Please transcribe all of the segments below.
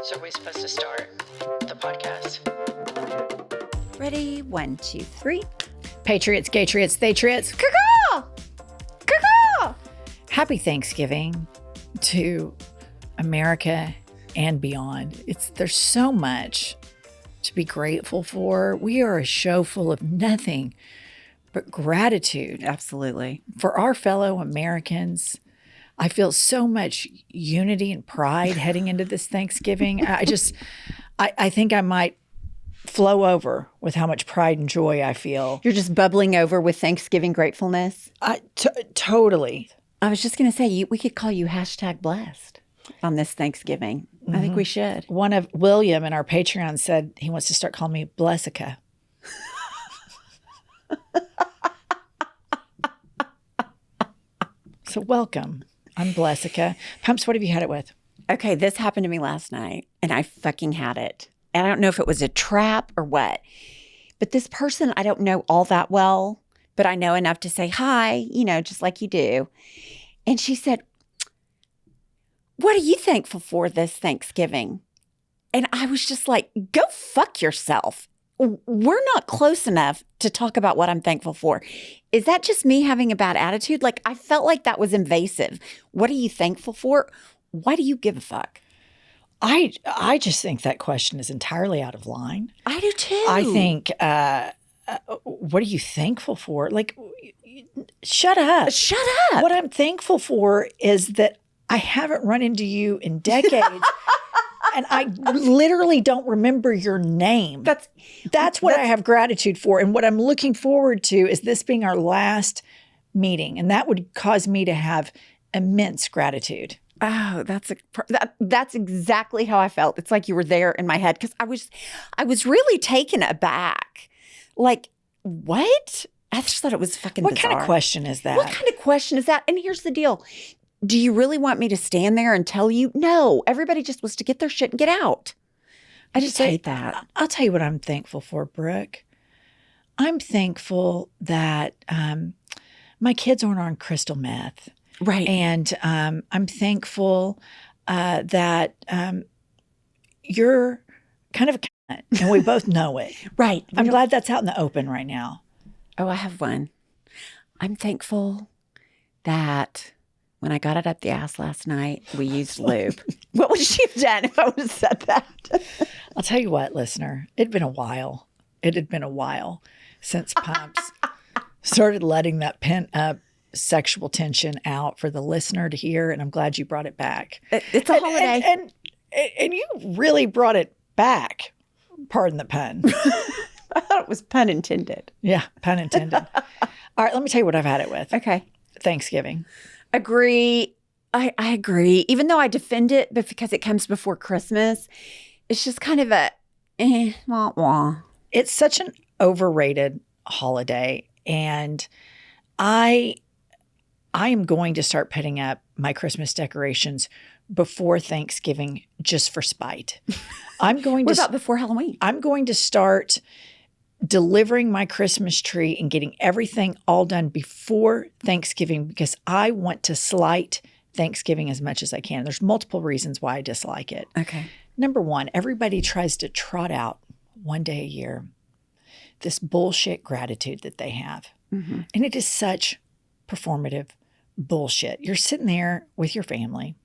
So are we supposed to start the podcast? Ready? 1, 2, 3. Patriots, Gatriots, Thaytriots. Caw-caw! Caw-caw! Happy Thanksgiving to America and beyond. There's so much to be grateful for. We are a show full of nothing but gratitude. Absolutely. For our fellow Americans. I feel so much unity and pride heading into this Thanksgiving. I think I might flow over with how much pride and joy I feel. You're just bubbling over with Thanksgiving gratefulness. Totally. I was just going to say, we could call you #blessed on this Thanksgiving. I think we should. One of William in our Patreon said he wants to start calling me Blessica. So welcome. I'm Blessica. Pumps, what have you had it with? Okay, this happened to me last night, and I fucking had it. And I don't know if it was a trap or what. But this person, I don't know all that well, but I know enough to say hi, just like you do. And she said, "What are you thankful for this Thanksgiving?" And I was just like, go fuck yourself. We're not close enough to talk about what I'm thankful for. Is that just me having a bad attitude? Like, I felt like that was invasive. What are you thankful for? Why do you give a fuck? I just think that question is entirely out of line. I do too. I think, what are you thankful for? Like, shut up. Shut up. What I'm thankful for is that I haven't run into you in decades. And I literally don't remember your name. That's what I have gratitude for. And what I'm looking forward to is this being our last meeting. And that would cause me to have immense gratitude. Oh, that's exactly how I felt. It's like you were there in my head because I was really taken aback. Like, what? I just thought it was fucking bizarre. What kind of question is that? What kind of question is that? And here's the deal. Do you really want me to stand there and tell you? No, everybody just wants to get their shit and get out. I just hate that. I'll tell you what I'm thankful for, Brooke. I'm thankful that my kids aren't on crystal meth. Right. And I'm thankful that you're kind of a cunt, and we both know it. Right. I'm glad that's out in the open right now. Oh, I have one. I'm thankful that when I got it up the ass last night, we used lube. What would she have done if I would have said that? I'll tell you what, listener, it had been a while. It had been a while since Pumps started letting that pent up sexual tension out for the listener to hear, and I'm glad you brought it back. It's a holiday. And you really brought it back. Pardon the pun. I thought it was pun intended. Yeah, pun intended. All right, let me tell you what I've had it with. Okay. Thanksgiving. Agree. I agree. Even though I defend it, but because it comes before Christmas, it's just kind of a wah, wah. It's such an overrated holiday, and I am going to start putting up my Christmas decorations before Thanksgiving just for spite. What about before Halloween? I'm going to start delivering my Christmas tree and getting everything all done before Thanksgiving because I want to slight Thanksgiving as much as I can. There's multiple reasons why I dislike it. Okay. Number one, everybody tries to trot out one day a year this bullshit gratitude that they have. Mm-hmm. And it is such performative bullshit. You're sitting there with your family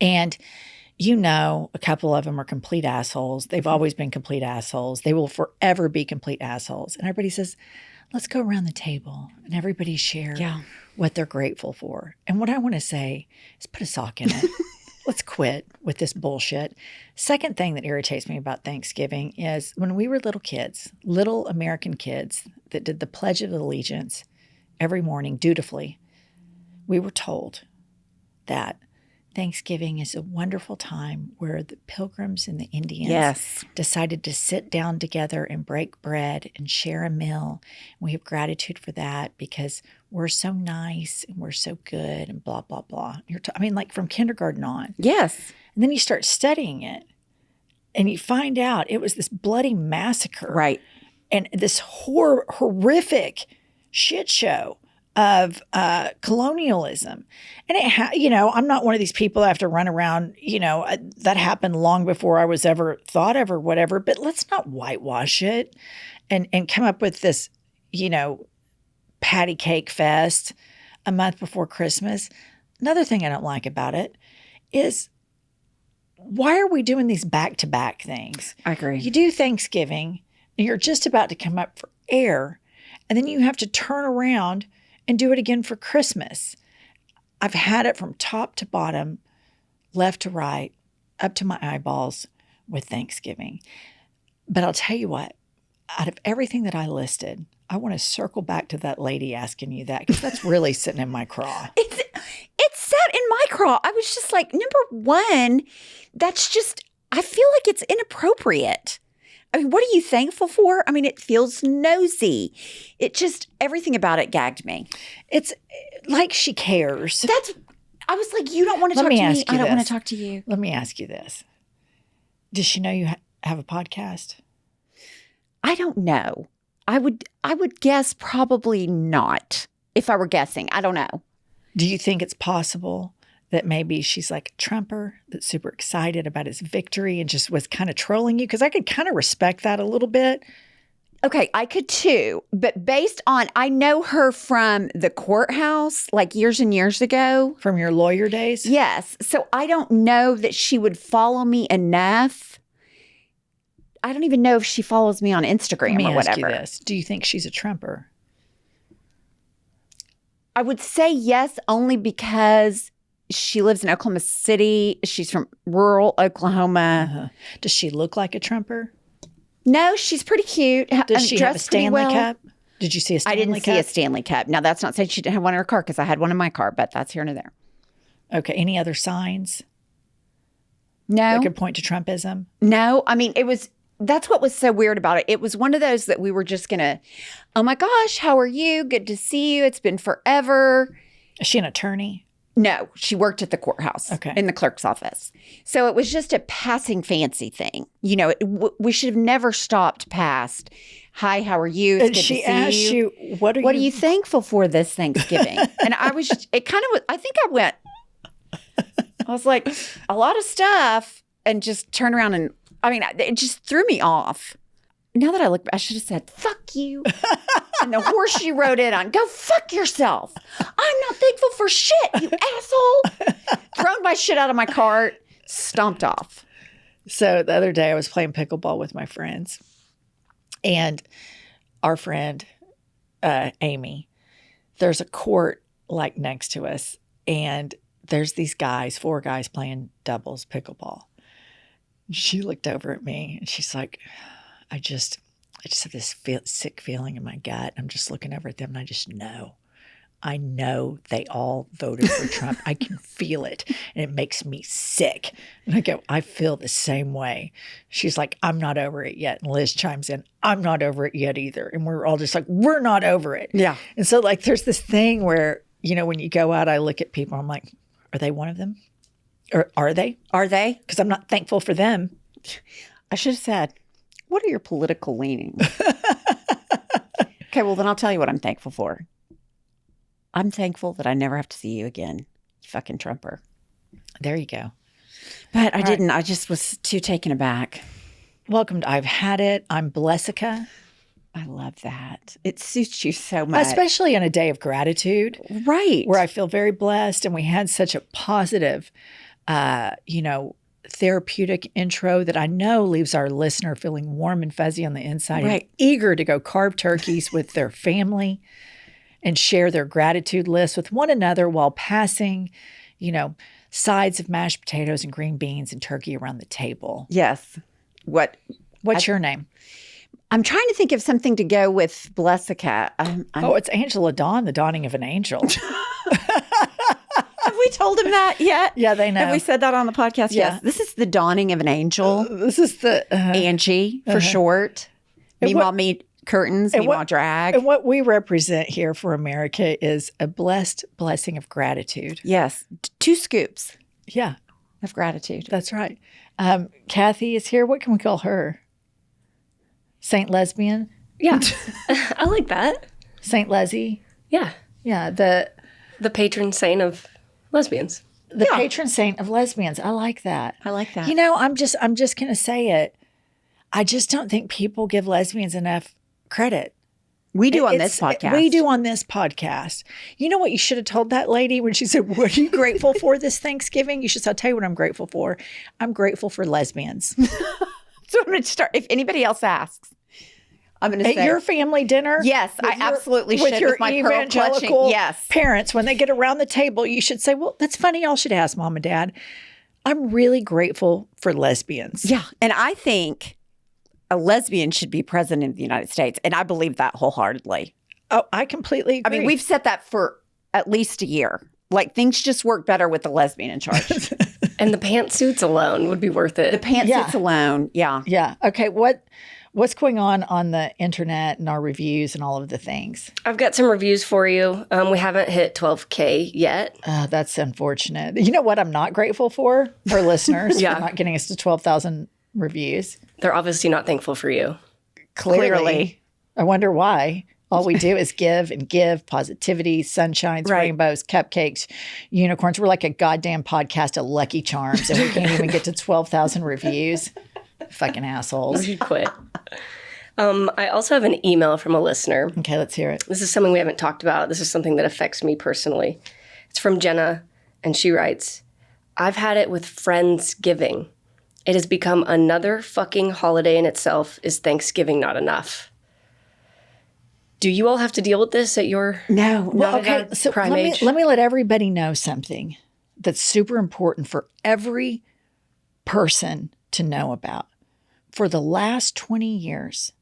and a couple of them are complete assholes. They've always been complete assholes. They will forever be complete assholes. And everybody says, let's go around the table and everybody share what they're grateful for. And what I want to say is put a sock in it. Let's quit with this bullshit. Second thing that irritates me about Thanksgiving is when we were little kids, little American kids that did the Pledge of Allegiance every morning dutifully, we were told that Thanksgiving is a wonderful time where the Pilgrims and the Indians decided to sit down together and break bread and share a meal. We have gratitude for that because we're so nice and we're so good and blah, blah, blah. Like from kindergarten on. Yes. And then you start studying it and you find out it was this bloody massacre. Right. And this horrific shit show of colonialism. And I'm not one of these people that have to run around, that happened long before I was ever thought of or whatever, but let's not whitewash it and come up with this, patty cake fest a month before Christmas. Another thing I don't like about it is, why are we doing these back-to-back things? I agree. You do Thanksgiving, and you're just about to come up for air, and then you have to turn around and do it again for Christmas. I've had it from top to bottom, left to right, up to my eyeballs with Thanksgiving. But I'll tell you what, out of everything that I listed, I want to circle back to that lady asking you that, because that's really sitting in my craw. It's sat in my craw. I was just like, number one, that's just, I feel like it's inappropriate. I mean, what are you thankful for? I mean, it feels nosy. It just, everything about it gagged me. It's like she cares. I was like, you don't want to talk to me. I don't want to talk to you. Let me ask you this. Does she know you have a podcast? I don't know. I would guess probably not. If I were guessing, I don't know. Do you think it's possible that maybe she's like a Trumper that's super excited about his victory and just was kind of trolling you? Because I could kind of respect that a little bit. Okay, I could too. But based on, I know her from the courthouse like years and years ago. From your lawyer days? Yes. So I don't know that she would follow me enough. I don't even know if she follows me on Instagram or whatever. Let me ask you this. Do you think she's a Trumper? I would say yes, only because she lives in Oklahoma City. She's from rural Oklahoma. Uh-huh. Does she look like a Trumper? No, she's pretty cute. Does she have a Stanley Cup? Did you see a Stanley Cup? I didn't see a Stanley Cup. Now, that's not saying she didn't have one in her car, because I had one in my car, but that's here and there. Okay. Any other signs? No. That could point to Trumpism? No. I mean, that's what was so weird about it. It was one of those that we were just going to, oh my gosh, how are you? Good to see you. It's been forever. Is she an attorney? No, she worked at the courthouse in the clerk's office. So it was just a passing fancy thing. We should have never stopped past, hi, how are you? It's good she to see asked you, what are you thankful for this Thanksgiving? And I was, I think I was like, a lot of stuff, and just turn around and, it just threw me off. Now that I look, I should have said, fuck you. And the horse she rode in on, go fuck yourself. I'm not thankful for shit, you asshole. Thrown my shit out of my cart, stomped off. So the other day I was playing pickleball with my friends. And our friend, Amy, there's a court like next to us. And there's these guys, 4 guys playing doubles pickleball. She looked over at me and she's like, I just have this sick feeling in my gut. I'm just looking over at them and I know they all voted for Trump. I can feel it and it makes me sick. And I go, I feel the same way. She's like, I'm not over it yet. And Liz chimes in, I'm not over it yet either. And we're all just like, we're not over it. Yeah. And so like there's this thing where, when you go out, I look at people, I'm like, are they one of them? Or are they? Are they? Because I'm not thankful for them. I should have said, what are your political leanings? Okay, well, then I'll tell you what I'm thankful for. I'm thankful that I never have to see you again, you fucking Trumper. There you go. But I didn't. I just was too taken aback. Welcome to I've Had It. I'm Blessica. I love that. It suits you so much. Especially on a day of gratitude. Right. Where I feel very blessed. And we had such a positive, therapeutic intro that I know leaves our listener feeling warm and fuzzy on the inside. Right. And eager to go carve turkeys with their family and share their gratitude list with one another while passing, sides of mashed potatoes and green beans and turkey around the table. Yes. What's your name? I'm trying to think of something to go with Blessica. It's Angela Dawn, the dawning of an angel. Have we told him that yet? Yeah, they know. Have we said that on the podcast? Yeah. Yes. This is the dawning of an angel. This is the... Angie, for short. Meanwhile, curtains, meanwhile, drag. And what we represent here for America is a blessed blessing of gratitude. Yes. 2 scoops. Yeah. Of gratitude. That's right. Kathy is here. What can we call her? Saint Lesbian? Yeah. I like that. Saint Leslie? Yeah. Yeah, The patron saint of lesbians. the patron saint of lesbians. I like that. I like that. You know, I'm just going to say it. I just don't think people give lesbians enough credit. We do on this podcast. We do on this podcast. You know what you should have told that lady when she said, "What are you grateful for this Thanksgiving?" You should say, "I'll tell you what I'm grateful for. I'm grateful for lesbians." So I'm going to start. If anybody else asks, I'm going to say At your family dinner? yes. I absolutely should With your with my pearl clutching. evangelical Yes. parents, when they get around the table, you should say, "Well, that's funny. Y'all should ask Mom and Dad. I'm really grateful for lesbians." Yeah, and I think a lesbian should be president of the United States, and I believe that wholeheartedly. Oh, I completely agree. I mean, we've said that for at least a year. Like, things just work better with the lesbian in charge. And the pantsuits alone would be worth it. The pantsuits alone, yeah. Yeah. Okay. What's going on the internet and our reviews and all of the things? I've got some reviews for you. We haven't hit 12K yet. That's unfortunate. You know what I'm not grateful for? Our listeners Yeah. for not getting us to 12,000 reviews. They're obviously not thankful for you. Clearly. I wonder why. All we do is give and give positivity, sunshines, Right. rainbows, cupcakes, unicorns. We're like a goddamn podcast of Lucky Charms, and we can't even get to 12,000 reviews. Fucking You assholes. should quit. I also have an email from a listener. Okay, let's hear it. This is something we haven't talked about. This is something that affects me personally. It's from Jenna, and she writes, "I've had it with Friendsgiving. It has become another fucking holiday in itself. Is Thanksgiving not enough?" Do you all have to deal with this at your No. Well, Not at okay, a so prime let me, age? let me let everybody know something that's super important for every person to know about. For the last 20 years,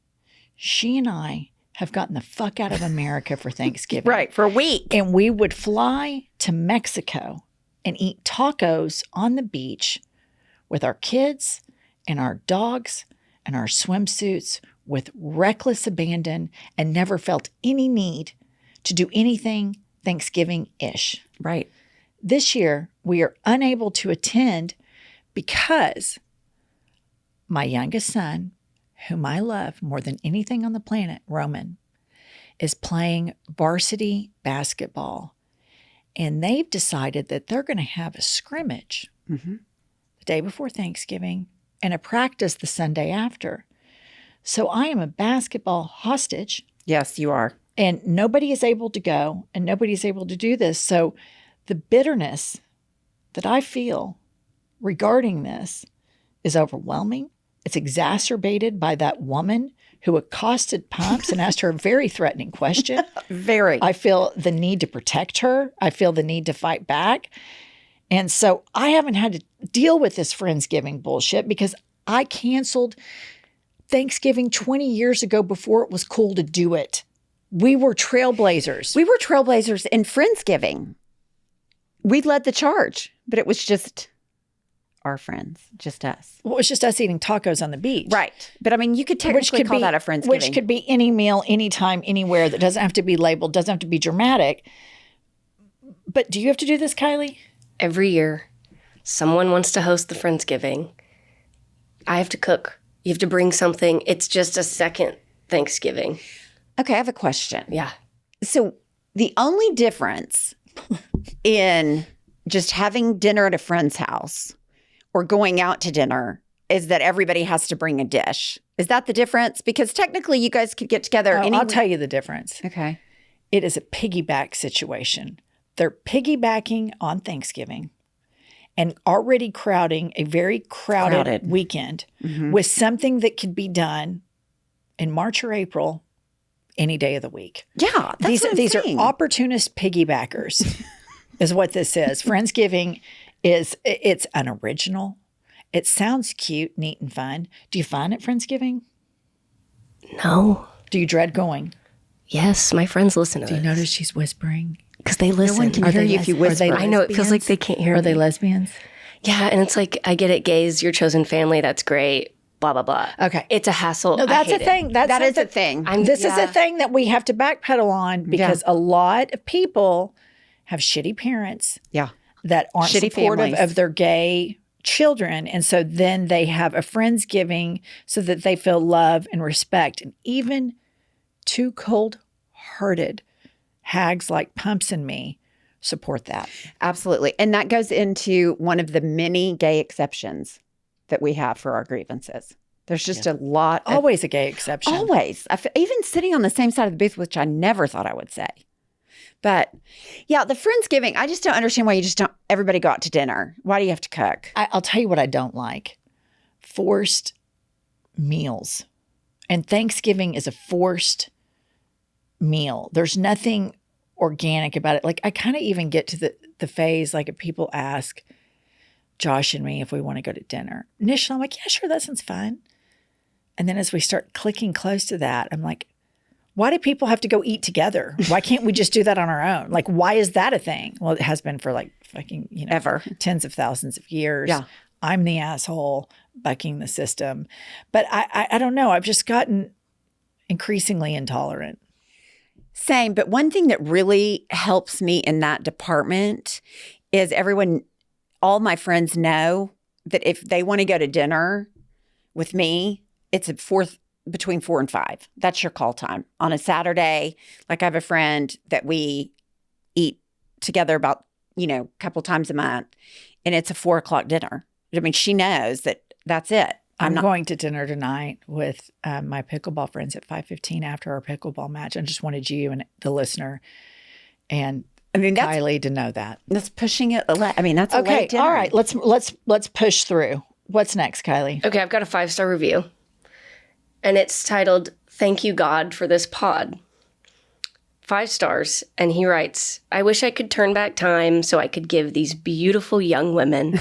she and I have gotten the fuck out of America for Thanksgiving. Right, for a week. And we would fly to Mexico and eat tacos on the beach with our kids and our dogs and our swimsuits with reckless abandon and never felt any need to do anything Thanksgiving-ish. Right. This year, we are unable to attend because my youngest son, whom I love more than anything on the planet, Roman, is playing varsity basketball. And they've decided that they're going to have a scrimmage the day before Thanksgiving and a practice the Sunday after. So I am a basketball hostage, Yes, you are. and nobody is able to go and nobody is able to do this. So the bitterness that I feel regarding this is overwhelming. It's exacerbated by that woman who accosted Pumps and asked her a very threatening question. Very. I feel the need to protect her. I feel the need to fight back. And so I haven't had to deal with this Friendsgiving bullshit because I canceled Thanksgiving 20 years ago before it was cool to do it. We were trailblazers. We were trailblazers in Friendsgiving. We led the charge, but it was just our friends, just us. Well, it was just us eating tacos on the beach. Right. But I mean, you could technically call that a Friendsgiving. Which could be any meal, anytime, anywhere that doesn't have to be labeled, doesn't have to be dramatic. But do you have to do this, Kylie? Every year, someone wants to host the Friendsgiving. I have to cook. You have to bring something. It's just a second Thanksgiving. Okay, I have a question. Yeah. So the only difference in just having dinner at a friend's house or going out to dinner is that everybody has to bring a dish. Is that the difference? Because technically you guys could get together. I'll tell you the difference. Okay. It is a piggyback situation. They're piggybacking on Thanksgiving and already crowding a very crowded weekend with something that could be done in March or April any day of the week. Yeah, that's what I'm These are saying. opportunist piggybackers is what this is. Friendsgiving it's unoriginal. It sounds cute, neat, and fun. Do you find it Friendsgiving? No. Do you dread going? Yes, my friends listen to Do you this. notice she's whispering? Because they listen. one can hear you if you whisper. I know, it feels like they can't hear Are they me. lesbians? Yeah, and it's like, I get it, gays, your chosen family, that's great, blah, blah, blah. Okay. It's a hassle. No, that's I a hate it. thing. That is a something- thing. This is a thing that we have to backpedal on because a lot of people have shitty parents Yeah. that aren't Shitty supportive families. of their gay children. And so then they have a Friendsgiving so that they feel love and respect. And even too cold-hearted hags like Pumps and me support that. Absolutely. And that goes into one of the many gay exceptions that we have for our grievances. There's just a lot of... Always a gay exception. Always. Even sitting on the same side of the booth, which I never thought I would say. But yeah, the Friendsgiving, I just don't understand why you just don't everybody go out to dinner. Why do you have to cook? I'll tell you what I don't like. Forced meals. And Thanksgiving is a forced meal. There's nothing organic about it. Like I kind of even get to the phase, like if people ask Josh and me if we want to go to dinner. Initially, I'm like, yeah, sure, that sounds fun. And then as we start clicking close to that, I'm like, why do people have to go eat together? Why can't we just do that on our own? Like, why is that a thing? Well, it has been for like fucking, ever. Tens of thousands of years. Yeah. I'm the asshole bucking the system. But I don't know. I've just gotten increasingly intolerant. Same. But one thing that really helps me in that department is all my friends know that if they want to go to dinner with me, it's between 4 and 5. That's your call time. On a Saturday, like I have a friend that we eat together about, a couple times a month, and it's a 4 o'clock dinner. I mean, she knows that that's it. I'm going to dinner tonight with my pickleball friends at 5:15 after our pickleball match. I just wanted you and the listener and Kylie to know that. That's pushing it. That's a late dinner. All right. Let's push through. What's next, Kylie? Okay, I've got a 5-star review. And it's titled, "Thank You God for This Pod." 5 stars. And he writes, "I wish I could turn back time so I could give these beautiful young women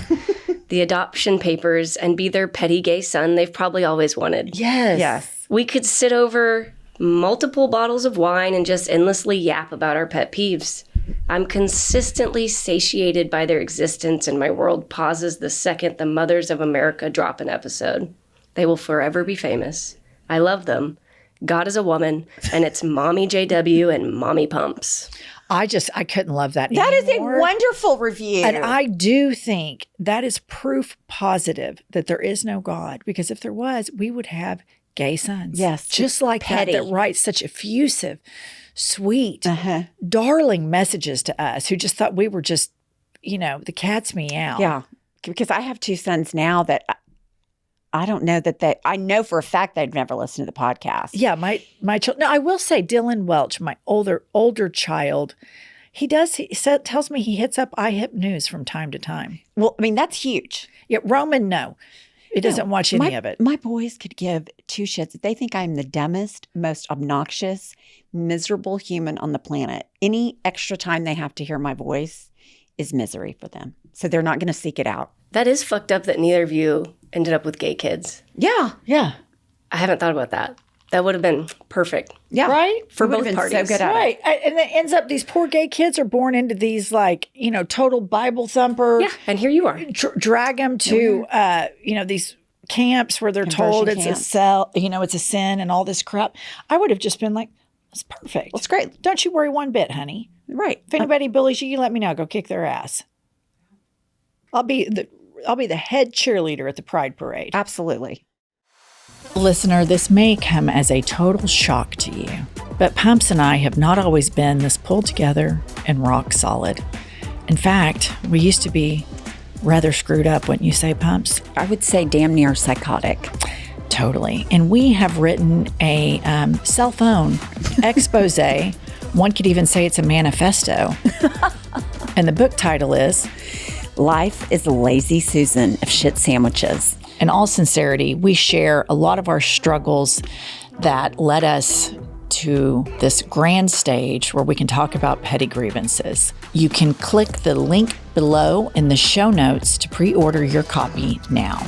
the adoption papers and be their petty gay son they've probably always wanted. Yes. We could sit over multiple bottles of wine and just endlessly yap about our pet peeves. I'm consistently satiated by their existence, and my world pauses the second the Mothers of America drop an episode. They will forever be famous. I love them. God is a woman, and it's Mommy JW and Mommy Pumps." I couldn't love that That is a anymore. wonderful review. And I do think that is proof positive that there is no God, because if there was, we would have gay sons. Yes. Just like petty. that writes such effusive, sweet, darling messages to us who just thought we were just, the cat's meow. Yeah. Because I have 2 sons now that I don't know that I know for a fact they'd never listen to the podcast. Yeah, my child. No, I will say Dylan Welch, my older child, he tells me he hits up iHip News from time to time. Well, that's huge. Yeah, Roman, no. He doesn't watch any of it. My boys could give 2 shits. They think I'm the dumbest, most obnoxious, miserable human on the planet. Any extra time they have to hear my voice is misery for them. So they're not going to seek it out. That is fucked up that neither of you ended up with gay kids. Yeah. Yeah. I haven't thought about that. That would have been perfect. Yeah. Right? For Would've both been parties. so good at it. Right. And it ends up these poor gay kids are born into these total Bible thumper. Yeah, and here you are. Drag them to, these camps where they're told it's it's a sin and all this crap. I would have just been like, that's perfect. That's great. Don't you worry one bit, honey. Right. If anybody bullies you, you let me know. Go kick their ass. I'll be the head cheerleader at the Pride Parade. Absolutely. Listener, this may come as a total shock to you, but Pumps and I have not always been this pulled together and rock solid. In fact, we used to be rather screwed up, wouldn't you say, Pumps? I would say damn near psychotic. Totally. And we have written a cell phone expose. One could even say it's a manifesto. And the book title is Life is a Lazy Susan of Shit Sandwiches. In all sincerity, we share a lot of our struggles that led us to this grand stage where we can talk about petty grievances. You can click the link below in the show notes to pre-order your copy now.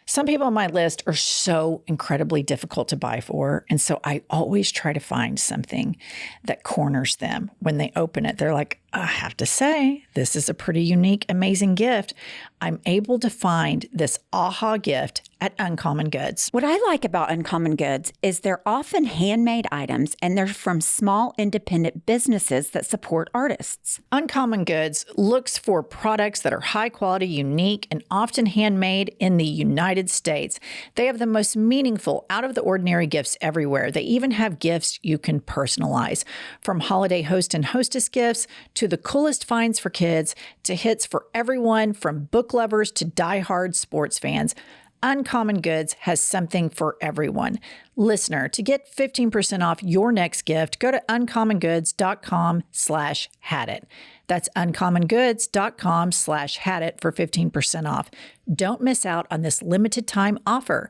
Some people on my list are so incredibly difficult to buy for, and so I always try to find something that corners them. When they open it, they're like, I have to say, this is a pretty unique, amazing gift. I'm able to find this aha gift at Uncommon Goods. What I like about Uncommon Goods is they're often handmade items and they're from small independent businesses that support artists. Uncommon Goods looks for products that are high quality, unique, and often handmade in the United States. They have the most meaningful, out of the ordinary gifts everywhere. They even have gifts you can personalize, from holiday host and hostess gifts to the coolest finds for kids to hits for everyone from book lovers to diehard sports fans. Uncommon Goods has something for everyone. Listener, to get 15% off your next gift, go to uncommongoods.com/hadit. That's uncommongoods.com/hadit for 15% off. Don't miss out on this limited time offer.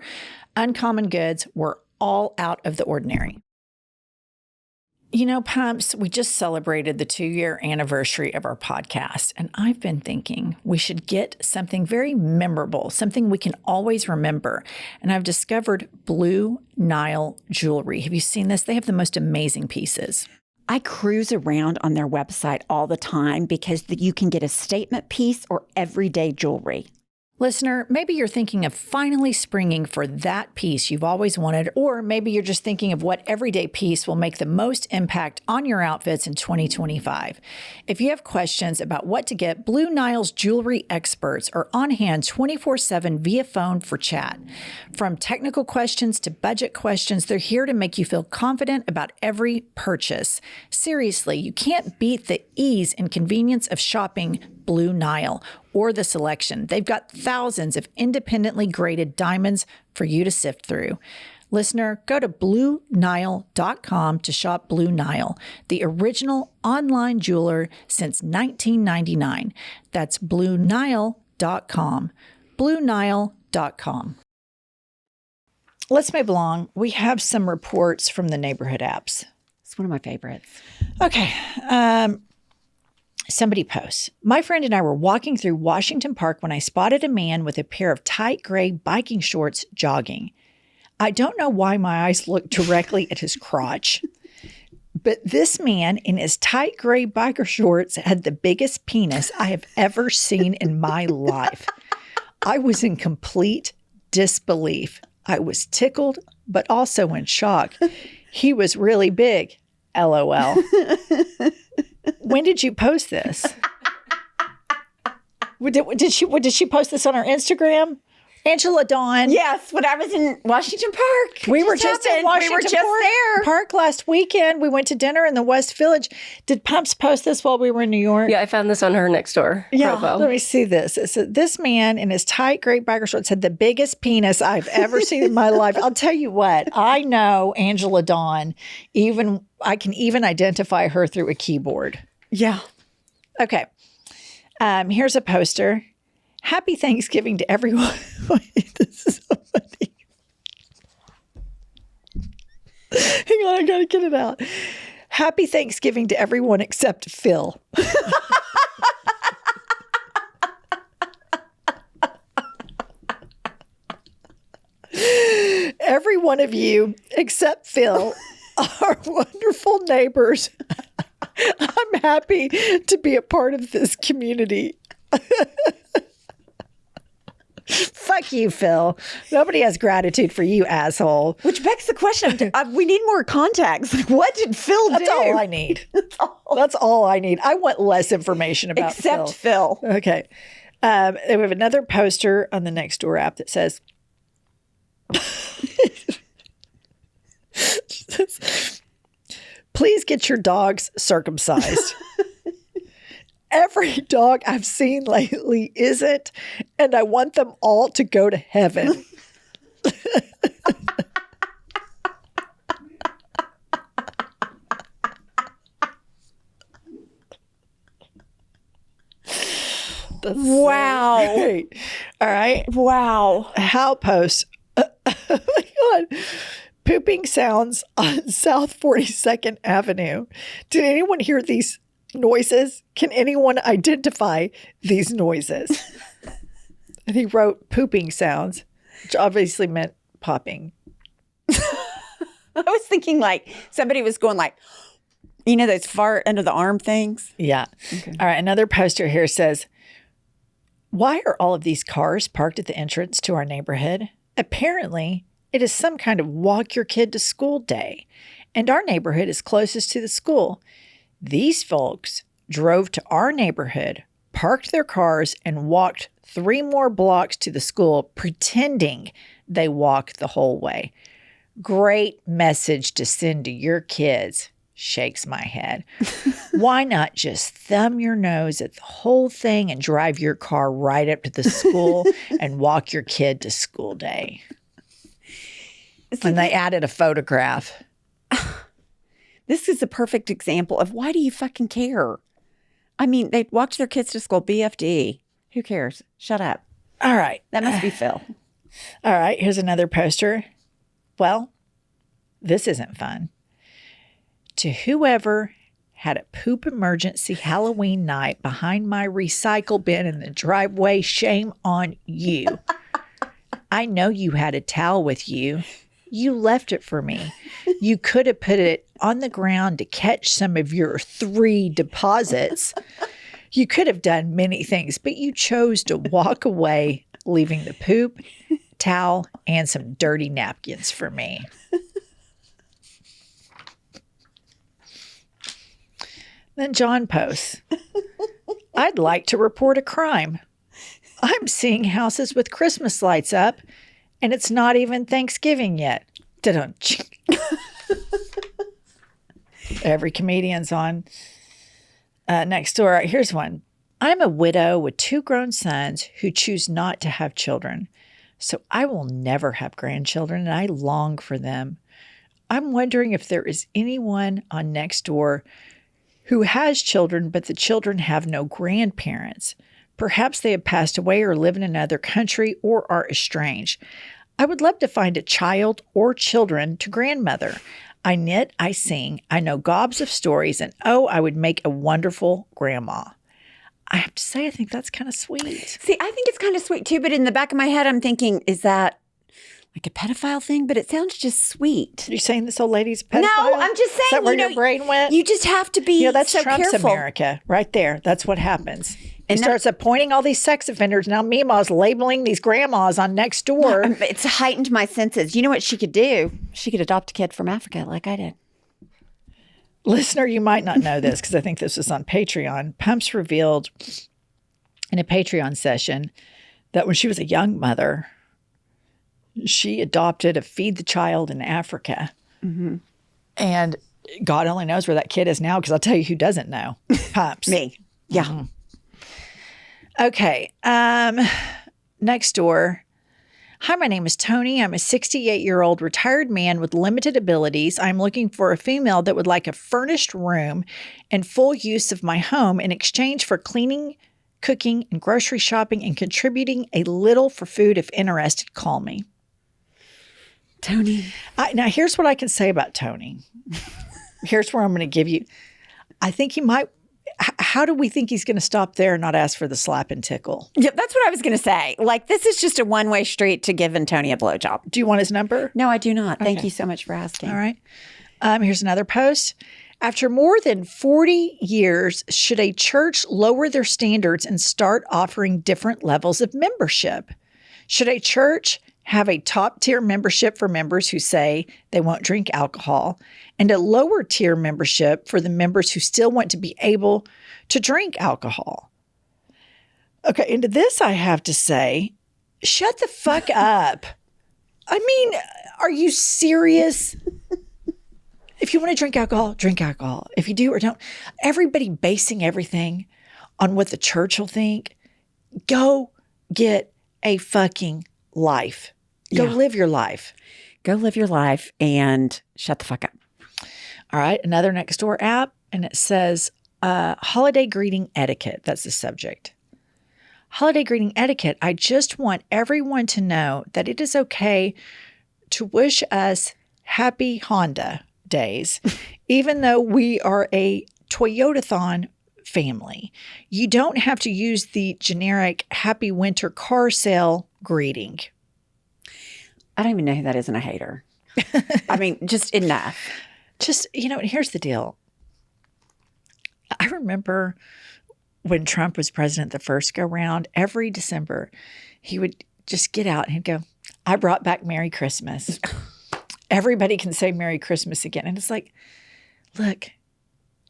Uncommon Goods, we're all out of the ordinary. You know, Pumps, we just celebrated the 2-year anniversary of our podcast, and I've been thinking we should get something very memorable, something we can always remember. And I've discovered Blue Nile jewelry. Have you seen this? They have the most amazing pieces. I cruise around on their website all the time because you can get a statement piece or everyday jewelry. Listener, maybe you're thinking of finally springing for that piece you've always wanted, or maybe you're just thinking of what everyday piece will make the most impact on your outfits in 2025. If you have questions about what to get, Blue Nile's jewelry experts are on hand 24/7 via phone for chat. From technical questions to budget questions, they're here to make you feel confident about every purchase. Seriously, you can't beat the ease and convenience of shopping Blue Nile or the selection. They've got thousands of independently graded diamonds for you to sift through. Listener, go to BlueNile.com to shop Blue Nile, the original online jeweler since 1999. That's BlueNile.com. BlueNile.com. Let's move along. We have some reports from the neighborhood apps. It's one of my favorites. Okay. Somebody posts, my friend and I were walking through Washington Park when I spotted a man with a pair of tight gray biking shorts jogging. I don't know why my eyes looked directly at his crotch, but this man in his tight gray biker shorts had the biggest penis I have ever seen in my life. I was in complete disbelief. I was tickled, but also in shock. He was really big. LOL. When did you post this? Did she post this on her Instagram? Angela Dawn. Yes, when I was in Washington Park. We were just in Washington We were just there. Park last weekend. We went to dinner in the West Village. Did Pumps post this while we were in New York? Yeah, I found this on her Nextdoor profile. Let me see this. It said, this man in his tight gray biker shorts had the biggest penis I've ever seen in my life. I'll tell you what, I know Angela Dawn. I can even identify her through a keyboard. Yeah. Okay. Here's a poster. Happy Thanksgiving to everyone. This is so funny. Hang on, I gotta get it out. Happy Thanksgiving to everyone except Phil. Every one of you except Phil are wonderful neighbors. I'm happy to be a part of this community. Fuck you, Phil. Nobody has gratitude for you, asshole. Which begs the question, we need more context. Like, what did Phil do? That's all I need. That's all I need. I want less information about Except Phil. Okay. We have another poster on the Nextdoor app that says, please get your dogs circumcised. Every dog I've seen lately isn't, and I want them all to go to heaven. That's wow. So great. All right. Wow. Hal posts. Oh my God. Pooping sounds on South 42nd Avenue. Did anyone hear these noises? Can anyone identify these noises? And he wrote pooping sounds, which obviously meant popping. I was thinking like somebody was going like, You know those far under the arm things? Yeah. Okay. All right. Another poster here says, why are all of these cars parked at the entrance to our neighborhood? Apparently, it is some kind of walk your kid to school day, and our neighborhood is closest to the school. These folks drove to our neighborhood, parked their cars, and walked 3 more blocks to the school, pretending they walked the whole way. Great message to send to your kids. Shakes my head. Why not just thumb your nose at the whole thing and drive your car right up to the school and walk your kid to school day? And they added a photograph. This is a perfect example of why do you fucking care? I mean, they walked their kids to school, BFD. Who cares? Shut up. All right. That must be Phil. All right. Here's another poster. Well, this isn't fun. To whoever had a poop emergency Halloween night behind my recycle bin in the driveway, shame on you. I know you had a towel with you. You left it for me. You could have put it on the ground to catch some of your 3 deposits. You could have done many things, but you chose to walk away, leaving the poop, towel, and some dirty napkins for me. Then John posts, I'd like to report a crime. I'm seeing houses with Christmas lights up, and it's not even Thanksgiving yet. Da-dum. Every comedian's on Nextdoor. Here's one. I'm a widow with 2 grown sons who choose not to have children, so I will never have grandchildren, and I long for them. I'm wondering if there is anyone on Nextdoor who has children, but the children have no grandparents. Perhaps they have passed away or live in another country or are estranged. I would love to find a child or children to grandmother. I knit, I sing, I know gobs of stories, and oh, I would make a wonderful grandma. I have to say, I think that's kind of sweet. See, I think it's kind of sweet too, but in the back of my head, I'm thinking, is that like a pedophile thing? But it sounds just sweet. Are you saying this old lady's a pedophile? No, I'm just saying, Is that where your brain went? You just have to be that's so Trump's careful. America right there. That's what happens. He And starts appointing all these sex offenders. Now Mima's labeling these grandmas on Nextdoor. It's heightened my senses. You know what she could do? She could adopt a kid from Africa like I did. Listener, you might not know this because I think this was on Patreon. Pumps revealed in a Patreon session that when she was a young mother, she adopted a feed the child in Africa. Mm-hmm. And God only knows where that kid is now, because I'll tell you who doesn't know. Pumps. Me. Yeah. Mm-hmm. Okay. Nextdoor. Hi, my name is Tony. I'm a 68-year-old retired man with limited abilities. I'm looking for a female that would like a furnished room and full use of my home in exchange for cleaning, cooking, and grocery shopping, and contributing a little for food. If interested, call me. Tony. Now, here's what I can say about Tony. Here's where I'm going to give you. I think he might. How do we think he's going to stop there and not ask for the slap and tickle? Yeah, that's what I was going to say. Like, this is just a one-way street to giving Tony a blowjob. Do you want his number? No, I do not. Thank you so much for asking. All right. Here's another post. After more than 40 years, should a church lower their standards and start offering different levels of membership? Should a church have a top-tier membership for members who say they won't drink alcohol and a lower-tier membership for the members who still want to be able to drink alcohol? Okay, and to this I have to say, shut the fuck up. I mean, are you serious? If you want to drink alcohol, drink alcohol. If you do or don't, everybody basing everything on what the church will think, go get a fucking life. Go live your life. Go live your life and shut the fuck up. All right. Another Nextdoor app. And it says holiday greeting etiquette. That's the subject. Holiday greeting etiquette. I just want everyone to know that it is okay to wish us happy Honda days, even though we are a Toyotathon family. You don't have to use the generic happy winter car sale greeting. I don't even know who that is, and a hater. I mean, just enough. Just, and here's the deal. I remember when Trump was president the first go round, every December, he would just get out and he'd go, I brought back Merry Christmas. Everybody can say Merry Christmas again. And it's like, look,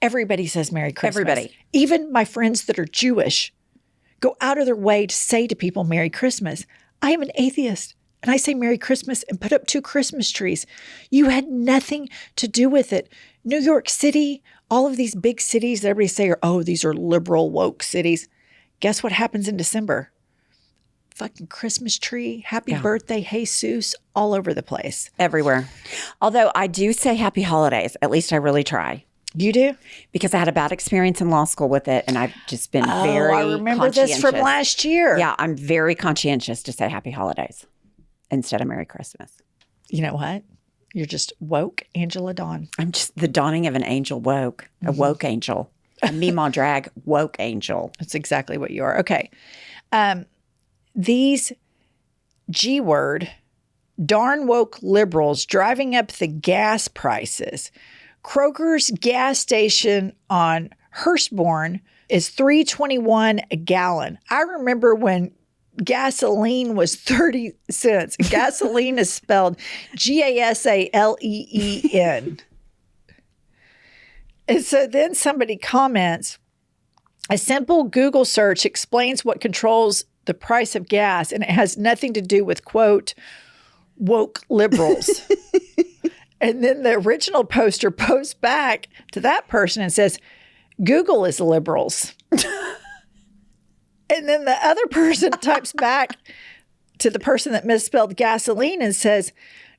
everybody says Merry Christmas. Everybody. Even my friends that are Jewish go out of their way to say to people Merry Christmas. I am an atheist and I say Merry Christmas and put up 2 Christmas trees. You had nothing to do with it. New York City, all of these big cities that everybody say are, these are liberal, woke cities. Guess what happens in December? Fucking Christmas tree, happy birthday, Jesus, all over the place. Everywhere. Although I do say happy holidays. At least I really try. You do? Because I had a bad experience in law school with it, and I've just been very I remember this from last year. Yeah, I'm very conscientious to say happy holidays instead of Merry Christmas. You know what? You're just woke Angela Dawn. I'm just the dawning of an angel woke, a woke angel, a Meemaw drag woke angel. That's exactly what you are. Okay. These G-word, darn woke liberals driving up the gas prices. Kroger's gas station on Hurstbourne is $3.21 a gallon. I remember when gasoline was 30 cents. Gasoline is spelled Gasaleen. And so then somebody comments, a simple Google search explains what controls the price of gas, and it has nothing to do with, quote, woke liberals. And then the original poster posts back to that person and says, Google is liberals. And then the other person types back to the person that misspelled gasoline and says,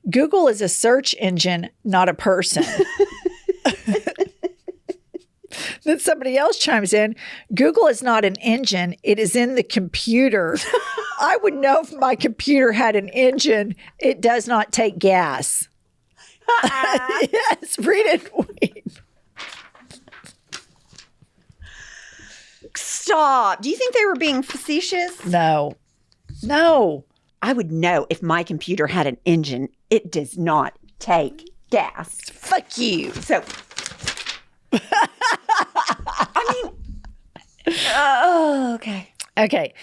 Google is a search engine, not a person. Then somebody else chimes in, Google is not an engine, it is in the computer. I would know if my computer had an engine. It does not take gas. Yes, read it. Weep. Stop. Do you think they were being facetious? No. I would know if my computer had an engine. It does not take gas. Fuck you. So, okay. Okay.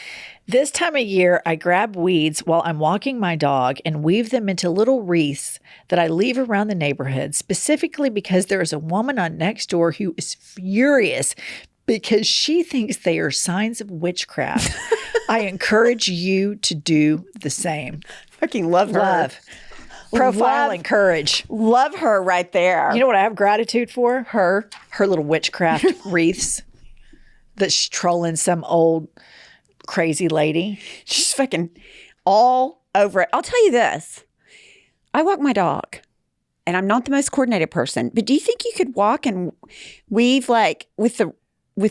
This time of year, I grab weeds while I'm walking my dog and weave them into little wreaths that I leave around the neighborhood, specifically because there is a woman on Nextdoor who is furious because she thinks they are signs of witchcraft. I encourage you to do the same. Fucking love her. Love. Profile and courage. Love her right there. You know what I have gratitude for? Her little witchcraft wreaths that she's trolling some old crazy lady. She's fucking all over it. I'll tell you this. I walk my dog, and I'm not the most coordinated person, but do you think you could walk and weave like with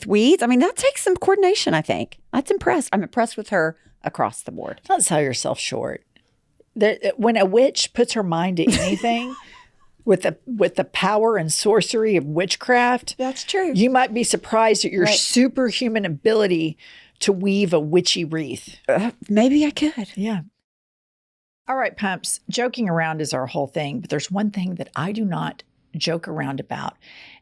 weeds? I mean, that takes some coordination, I think. I'm impressed with her across the board. Don't sell yourself short. When a witch puts her mind to anything with the power and sorcery of witchcraft, that's true. You might be surprised at your superhuman ability to weave a witchy wreath. Maybe I could. Yeah. All right, pumps. Joking around is our whole thing, but there's one thing that I do not joke around about,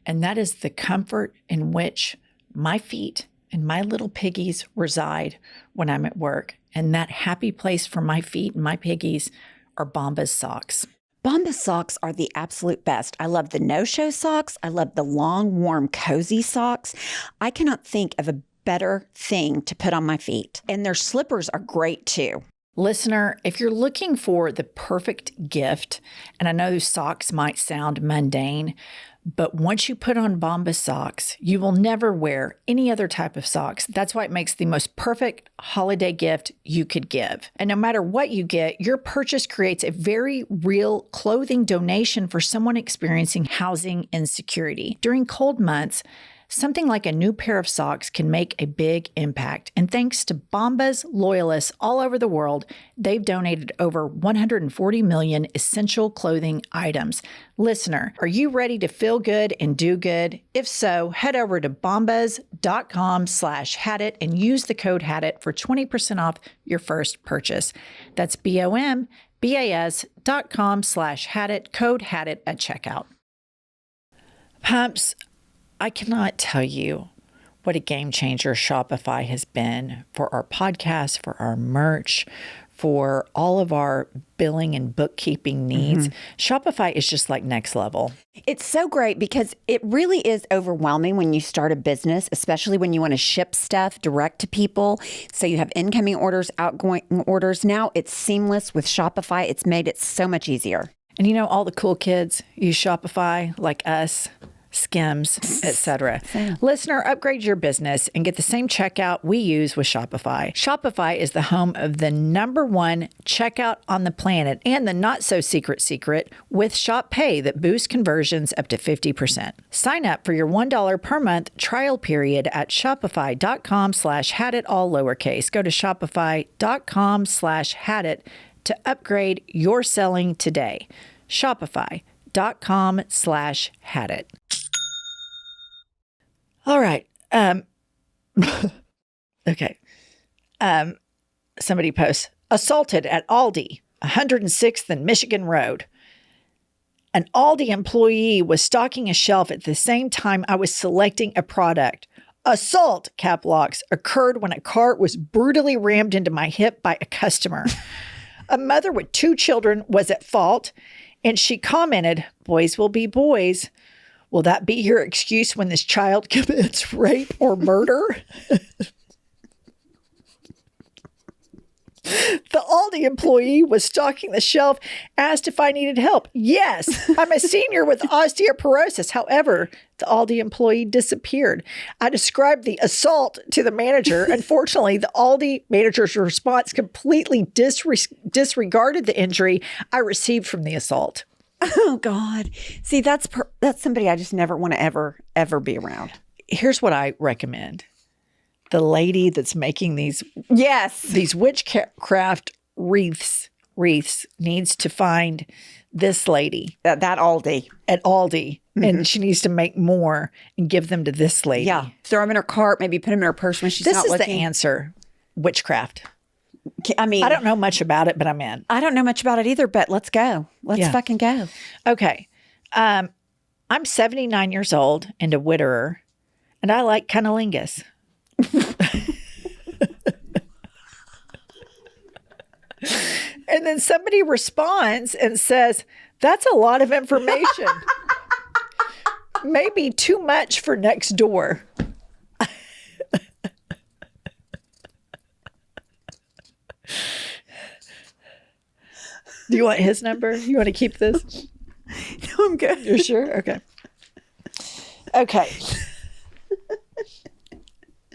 and that is the comfort in which my feet and my little piggies reside when I'm at work. And that happy place for my feet and my piggies are Bombas socks. Bombas socks are the absolute best. I love the no-show socks. I love the long, warm, cozy socks. I cannot think of a better thing to put on my feet. And their slippers are great too. Listener, if you're looking for the perfect gift, and I know socks might sound mundane, but once you put on Bombas socks, you will never wear any other type of socks. That's why it makes the most perfect holiday gift you could give. And no matter what you get, your purchase creates a very real clothing donation for someone experiencing housing insecurity. During cold months, something like a new pair of socks can make a big impact. And thanks to Bombas loyalists all over the world, they've donated over 140 million essential clothing items. Listener, are you ready to feel good and do good? If so, head over to bombas.com/hadit and use the code HADIT for 20% off your first purchase. That's BOMBAS.com/hadit, code HADIT at checkout. Pumps, I cannot tell you what a game changer Shopify has been for our podcast, for our merch, for all of our billing and bookkeeping needs. Shopify is just like next level. It's so great because it really is overwhelming when you start a business, especially when you want to ship stuff direct to people. So you have incoming orders, outgoing orders. Now it's seamless with Shopify. It's made it so much easier. And you know, all the cool kids use Shopify like us. Skims, etc. Listener, upgrade your business and get the same checkout we use with Shopify. Shopify is the home of the #1 checkout on the planet and the not so secret with Shop Pay that boosts conversions up to 50%. Sign up for your $1 per month trial period at shopify.com/hadit all lowercase. Go to shopify.com/hadit to upgrade your selling today. Shopify.com/hadit. All right. Okay. Somebody posts, assaulted at Aldi, 106th and Michigan Road. An Aldi employee was stocking a shelf at the same time I was selecting a product. Assault, cap locks, occurred when a cart was brutally rammed into my hip by a customer. A mother with 2 children was at fault, and she commented, boys will be boys. Will that be your excuse when this child commits rape or murder? The Aldi employee was stocking the shelf, asked if I needed help. Yes, I'm a senior with osteoporosis. However, the Aldi employee disappeared. I described the assault to the manager. Unfortunately, the Aldi manager's response completely disregarded the injury I received from the assault. Oh, God. See, that's somebody I just never want to ever be around. Here's what I recommend. The lady that's making these witchcraft wreaths needs to find this lady. That Aldi. At Aldi. And she needs to make more and give them to this lady. Yeah. Throw them in her cart, maybe put them in her purse when she's not looking. This is the answer. Witchcraft. I mean, I don't know much about it, but I'm in. I don't know much about it either, but let's go. Let's fucking go. Okay. I'm 79 years old and a widower, and I like cunnilingus. And then somebody responds and says, that's a lot of information. Maybe too much for Nextdoor. Do you want his number? You want to keep this? No, I'm good. You're sure? Okay. Okay.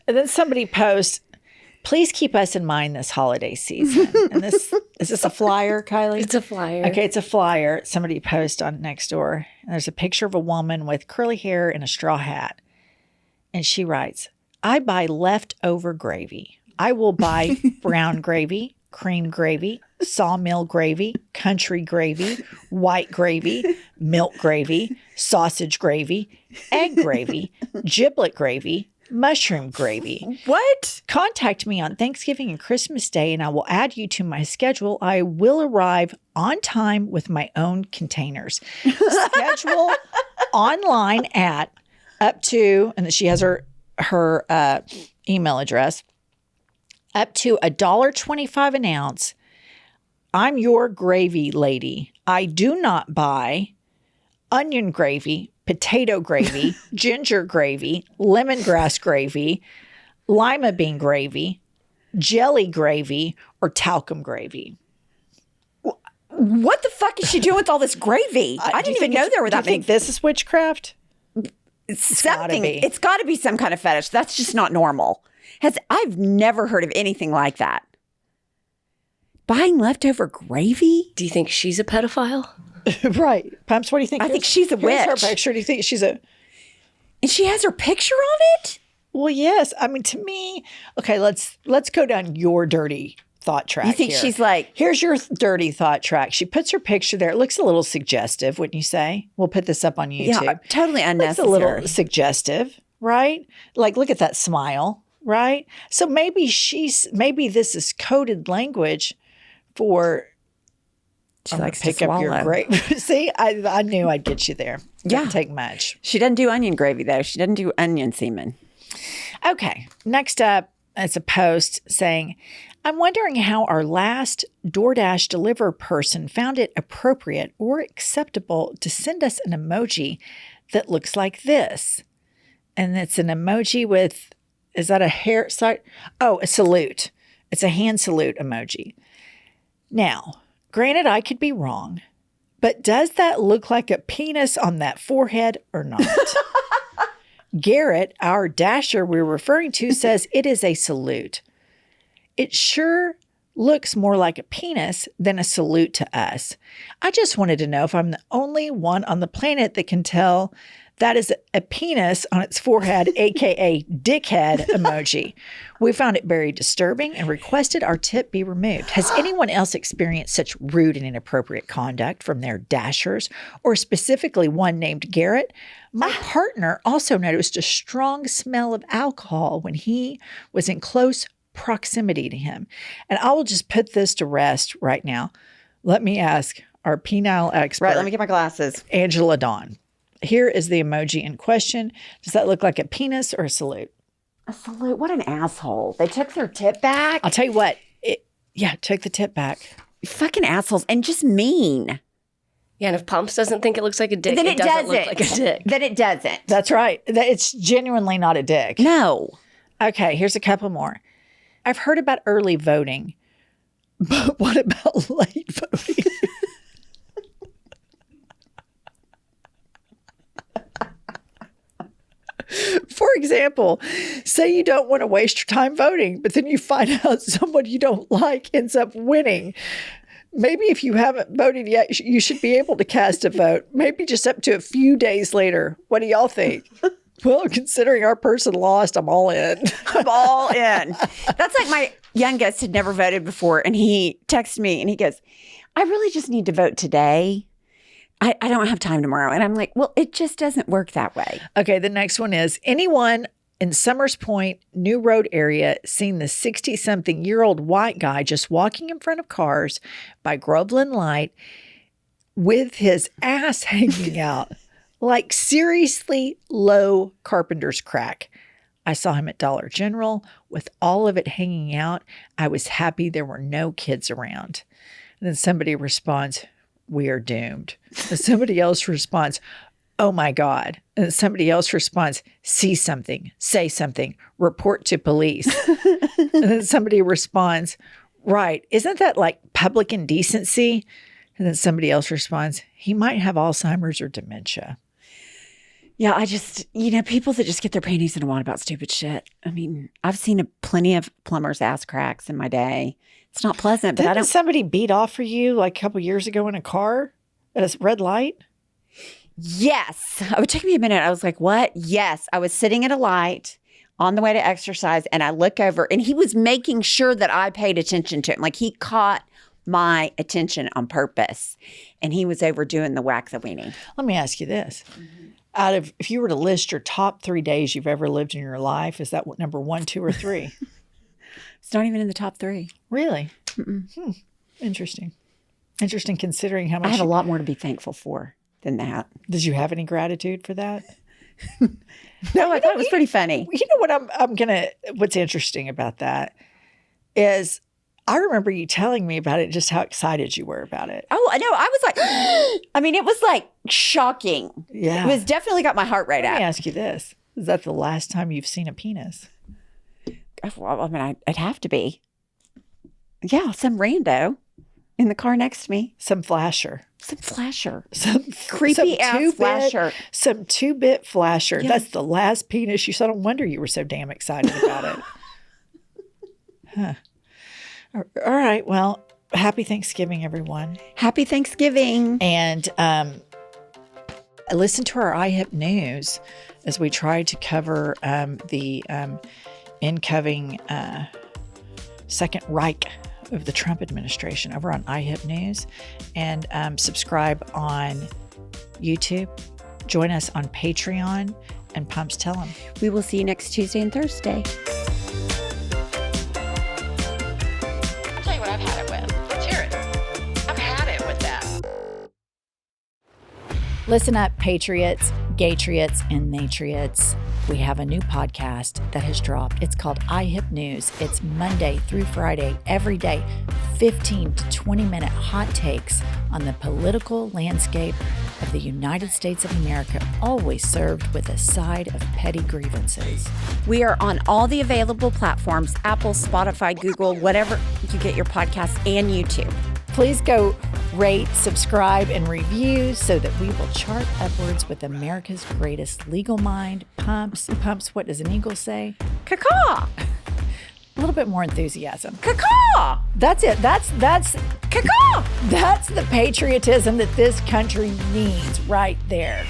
And then somebody posts, please keep us in mind this holiday season. And is this a flyer, Kylie? It's a flyer. Okay, it's a flyer. Somebody posts on Nextdoor. And there's a picture of a woman with curly hair and a straw hat. And she writes, I buy leftover gravy. I will buy brown gravy, cream gravy, sawmill gravy, country gravy, white gravy, milk gravy, sausage gravy, egg gravy, giblet gravy, mushroom gravy. What? Contact me on Thanksgiving and Christmas Day and I will add you to my schedule. I will arrive on time with my own containers. Schedule online at up to, and she has her email address, up to $1.25 an ounce. I'm your gravy lady. I do not buy onion gravy, potato gravy, ginger gravy, lemongrass gravy, lima bean gravy, jelly gravy, or talcum gravy. What the fuck is she doing with all this gravy? I didn't even know there were that many. Do you think this is witchcraft? It's got to be some kind of fetish. That's just not normal. I've never heard of anything like that. Buying leftover gravy? Do you think she's a pedophile? Right. Pumps, what do you think? I think she's a witch. Here's her picture. Do you think she's a... And she has her picture on it? Well, yes. I mean, to me... Okay, let's go down your dirty thought track. You think here. She's like... Here's your dirty thought track. She puts her picture there. It looks a little suggestive, wouldn't you say? We'll put this up on YouTube. Yeah, totally unnecessary. It's a little suggestive, right? Like, look at that smile, right? So maybe this is coded language for She likes to pick up your swallow. gravy. See, I knew I'd get you there. Yeah. Doesn't take much. She doesn't do onion gravy, though. She doesn't do onion semen. Okay. Next up, it's a post saying, I'm wondering how our last DoorDash deliver person found it appropriate or acceptable to send us an emoji that looks like this. And it's an emoji with, is that a hair side? Oh, a salute. It's a hand salute emoji. Now, granted, I could be wrong, but does that look like a penis on that forehead or not? Garrett, our dasher we're referring to, says it is a salute. It sure looks more like a penis than a salute to us. I just wanted to know if I'm the only one on the planet that can tell that is a penis on its forehead, aka dickhead emoji. We found it very disturbing and requested our tip be removed. Has anyone else experienced such rude and inappropriate conduct from their dashers, or specifically one named Garrett? My partner also noticed a strong smell of alcohol when he was in close proximity to him. And I will just put this to rest right now. Let me ask our penile expert. Right, let me get my glasses. Angela Dawn. Here is the emoji in question. Does that look like a penis or a salute? A salute? What an asshole. They took their tip back. I'll tell you what. Take the tip back. Fucking assholes. And just mean. Yeah, and if Pumps doesn't think it looks like a dick, Then it doesn't look like a dick. Then it doesn't. That's right. It's genuinely not a dick. No. Okay, here's a couple more. I've heard about early voting, but what about late voting? For example, say you don't want to waste your time voting, but then you find out someone you don't like ends up winning. Maybe if you haven't voted yet, you should be able to cast a vote, maybe just up to a few days later. What do y'all think? Well, considering our person lost, I'm all in. I'm all in. That's like my youngest had never voted before, and he texted me and he goes, I really just need to vote today. I don't have time tomorrow. And I'm like, well, it just doesn't work that way. Okay, the next one is, anyone in Summers Point, New Road area seen the 60-something-year-old white guy just walking in front of cars by Groveland Light with his ass hanging out? Like seriously low carpenter's crack. I saw him at Dollar General with all of it hanging out. I was happy there were no kids around. And then somebody responds, we are doomed. And somebody else responds, oh my God. And somebody else responds, see something, say something, report to police. And then somebody responds, right, isn't that like public indecency? And then somebody else responds, he might have Alzheimer's or dementia. Yeah, I just, people that just get their panties in a wad about stupid shit. I mean, I've seen plenty of plumbers' ass cracks in my day. It's not pleasant, but Didn't somebody beat off for you like a couple years ago in a car at a red light? Yes. It would take me a minute. I was like, what? Yes. I was sitting at a light on the way to exercise, and I look over, and he was making sure that I paid attention to him. Like, he caught my attention on purpose, and he was overdoing the whack the weenie. Let me ask you this. If you were to list your top 3 days you've ever lived in your life, is that number 1, 2, or 3? It's not even in the top 3. Really? Interesting. Interesting considering how much. I have a lot more to be thankful for than that. Did you have any gratitude for that? No, I thought it was pretty funny. You know what what's interesting about that is I remember you telling me about it, just how excited you were about it. Oh, I know. I was like, I mean, it was like shocking. Yeah. It was definitely got my heart rate Let up. me ask you this. Is that the last time you've seen a penis? Well, I mean, I'd have to be. Yeah, some rando in the car next to me. Some flasher. Some flasher. Some Creepy ass 2-bit flasher. Some 2-bit flasher. Yes. That's the last penis you saw. No wonder you were so damn excited about it. Huh. All right. Well, happy Thanksgiving, everyone. Happy Thanksgiving. And listen to our iHip news as we try to cover the incoming second Reich of the Trump administration over on iHip News, and subscribe on YouTube. Join us on Patreon and Pumps Tell 'em. We will see you next Tuesday and Thursday. I'll tell you what I've had it with. Let's hear it. I've had it with that. Listen up, patriots, gaytriots, and natriots. We have a new podcast that has dropped. It's called iHip News. It's Monday through Friday, every day, 15 to 20-minute hot takes on the political landscape of the United States of America, always served with a side of petty grievances. We are on all the available platforms, Apple, Spotify, Google, whatever you get your podcasts, and YouTube. Please go rate, subscribe, and review so that we will chart upwards with America's greatest legal mind. Pumps, what does an eagle say? Caw-caw! A little bit more enthusiasm. Caw-caw! That's it. That's Caw-caw! the patriotism that this country needs right there.